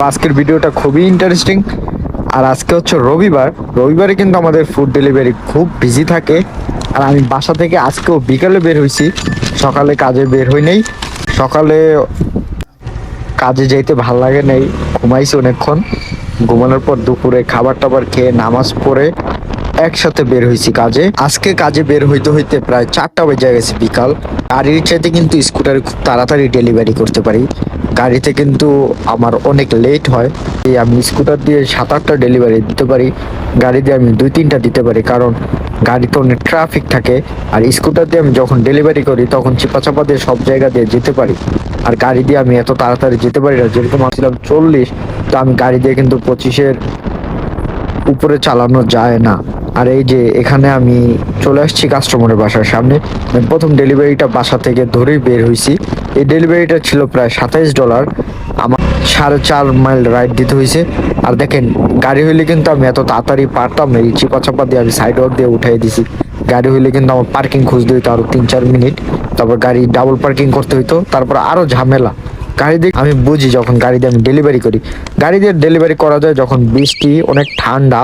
আজকের ভিডিওটা খুবই ইন্টারেস্টিং। আর আজকে হচ্ছে রবিবার। রবিবারে কিন্তু আমাদের ফুড ডেলিভারি খুব বিজি থাকে। আর আমি বাসা থেকে আজকেও বিকালে বের হয়েছি, সকালে কাজে বের হই নেই। সকালে কাজে যেতে ভাল লাগে নাই, ঘুমাইছি অনেকক্ষণ। ঘুমানোর পর দুপুরে খাবার টাবার খেয়ে নামাজ পড়ে একসাথে বের হয়েছি কাজে। আজকে কাজে বের হইতে হইতে প্রায় 4টা বেজে গেছে বিকাল। গাড়ির চাইতে কিন্তু স্কুটারে খুব তাড়াতাড়ি ডেলিভারি করতে পারি, গাড়িতে কিন্তু আমার অনেক লেট হয়। এই আমি স্কুটার দিয়ে 7-8টা ডেলিভারি দিতে পারি, গাড়ি দিয়ে আমি 2-3টা দিতে পারি, কারণ গাড়িতে অনেক ট্রাফিক থাকে। আর স্কুটার দিয়ে আমি যখন ডেলিভারি করি তখন চিপা দিয়ে সব জায়গা দিয়ে যেতে পারি। আর গাড়ি দিয়ে আমি এত তাড়াতাড়ি যেতে পারি না, যেরকম আসছিলাম 40, তো আমি গাড়ি দিয়ে কিন্তু 25-এর উপরে চালানো যায় না। আর এই যে এখানে আমি চলে আসছি কাস্টমারের বাসার সামনে। আমি প্রথম ডেলিভারিটা বাসা থেকে ধরেই বের হয়েছি। এই ডেলিভারিটা ছিল প্রায় $27। আমার 4.5 মাইল রাইড দিতে হয়েছে। আর দেখেন, গাড়ি হইলে কিন্তু আমি এত তাড়াতাড়ি পারতাম না, এই চিপা দিয়ে আমি সাইড ওয়ার্ক দিয়ে উঠাই দিছি। গাড়ি হইলে কিন্তু আমার পার্কিং খুঁজতে হইতো আরো 3-4 মিনিট, তারপর গাড়ি ডাবল পার্কিং করতে হইতো, তারপর আরো ঝামেলা। গাড়ি দিয়ে আমি বুঝি যখন গাড়ি দিয়ে আমি ডেলিভারি করি, গাড়ি দিয়ে ডেলিভারি করা যায় যখন বৃষ্টি, অনেক ঠান্ডা,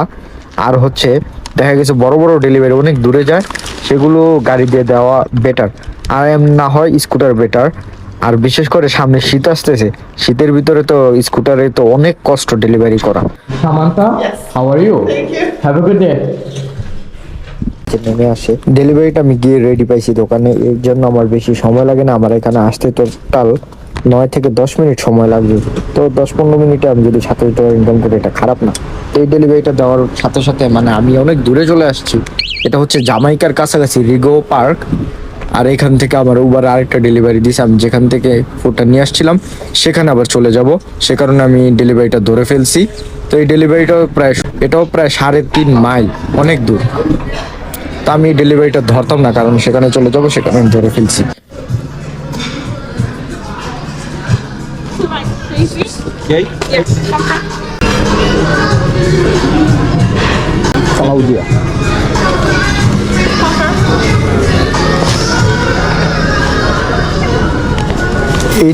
আর হচ্ছে দেখা গেছে বড় বড় ডেলিভারি অনেক দূরে যায়, সেগুলো গাড়ি দিয়ে দেওয়া বেটার। আর না হয় স্কুটার বেটার। আর বিশেষ করে সামনে শীত আসতেছে, শীতের ভিতরে তো স্কুটারে তো অনেক কষ্ট ডেলিভারি করা। Samantha, Yes. how are you? Thank you. Have a good day. নেমে আসে ডেলিভারিটা আমি গিয়ে রেডি পাইছি দোকানে, এর জন্য আমার বেশি সময় লাগে না। আমার এখানে আসতে টোটাল 9 থেকে 10 মিনিট সময় লাগবে। তো 10-15 মিনিটে আমি যদি $27 ইনকাম করি, এটা খারাপ না। এই ডেলিভারিটা দেওয়ার সাথে সাথে মানে আমি অনেক দূরে চলে আসছি। এটা হচ্ছে জামাইকার কাছাকাছি রিগো পার্ক। আর এখান থেকে আমার উবার আরেকটা ডেলিভারি দিয়েছে, আমি যেখান থেকে ফুডটা নিয়ে আসছিলাম সেখানে আবার চলে যাব, সে কারণে আমি ডেলিভারিটা ধরে ফেলছি। তো এই ডেলিভারিটাও প্রায় 3.5 মাইল, অনেক দূর। তা আমি ডেলিভারিটা ধরতাম না, কারণ সেখানে চলে যাবো, সেখানে আমি ধরে ফেলছি। সালাউদিয়া এই